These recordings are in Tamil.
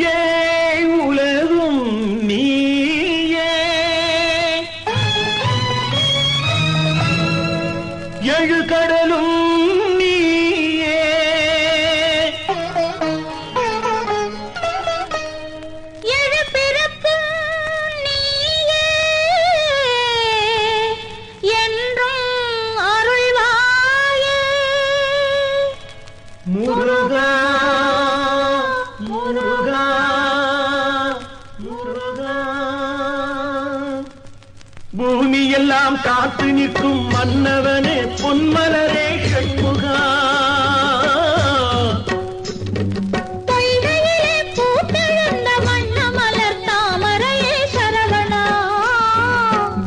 ஏன் உலகும் நீயே எழு கடலும் நீயே எழு பிறப்பும் நீயே என்றும் அருள்வாயே முருகா முருகா முருகா பூமியெல்லாம் காத்து நிற்கும் மன்னவனே பொன்மலரே ஷண்முகா பொய்கையிலே பூத்தெழுந்த வண்ண மலர் தாமரையே சரவணா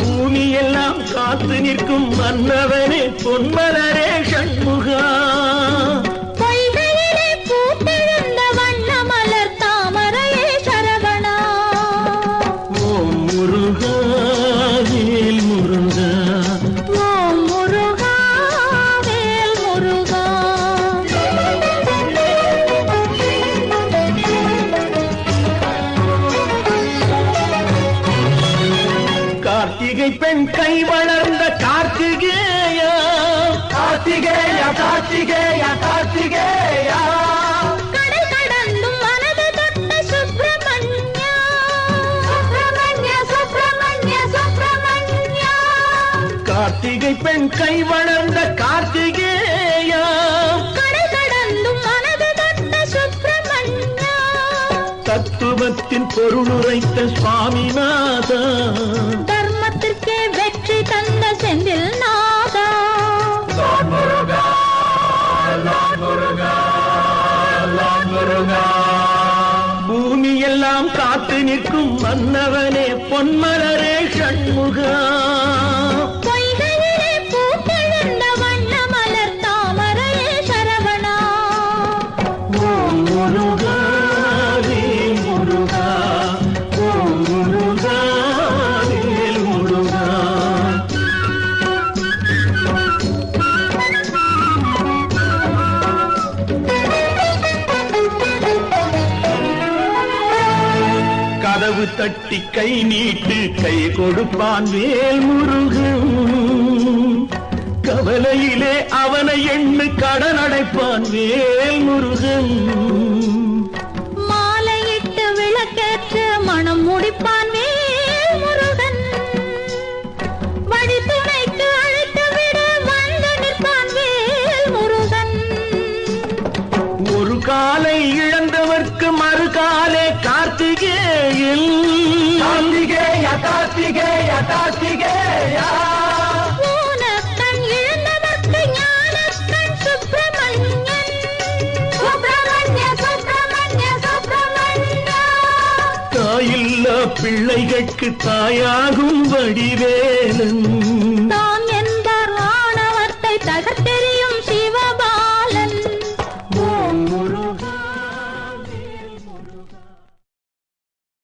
பூமியெல்லாம் காத்து நிற்கும் மன்னவனே பொன்மலரே ஷண்முகா பொய்கையிலே பூத்தெழுந்த வண்ண மலர் தாமரையே சரவணா ஓம் முருகா வேல் முருகா ஓம் முருகா வேல் முருகா கார்த்திகை பெண் கை வளர்ந்த கார்த்திகேயா கார்த்திகேயா கார்த்திகேயா கார்த்திகேயா கடல் கடந்தும் மனது தொட்ட சுப்பிரமணியா சுப்பிரமணிய சுப்பிரமணிய சுப்பிரமணியா கார்த்திகை பெண் கை வளர்ந்த கார்த்திகேயா கடல் கடந்தும் மனது தொட்ட சுப்பிரமணியா தத்துவத்தின் பொருளுரைத்த சுவாமிநாதா தர்மத்திற்கே வெற்றி தந்த செந்தில் நாதா பூமியெல்லாம் காத்து நிற்கும் மன்னவனே பொன்மலரே ஷண்முகா பொய்கையிலே பூத்தெழுந்த வண்ண மலர் தாமரையே சரவணா ஓம் முருகா வேல் முருகா ஓம் முருகா வேல் முருகா கதவு தட்டி கை நீட்டு கை கொடுப்பான் வேல் முருகன் கவலையிலே அவனை எண்ணு கடன் அடைப்பான் வேல் முருகன் மாலையிட்டு விளக்கேற்று மனம் முடிப்பான் வேல் முருகன் வழித்துணைக்கு அழைத்து விட வந்து நிற்பான் வேல் முருகன் ஒரு காலை இழந்தவர்க்கு மறுகாலே கார்த்திகேயன் கார்த்திகேயா கார்த்திகேயா கார்த்திகேயா ஊனக்கண் இழந்தவர்க்கு ஞானக்கண் சுப்பிரமணியன் சுப்பிரமணிய சுப்பிரமணிய சுப்பிரமணியா தாயில்லா பிள்ளைகளுக்கு தாயாகும் வடிவேலன் தான் என்பார் ஆணவத்தை தகர்த்து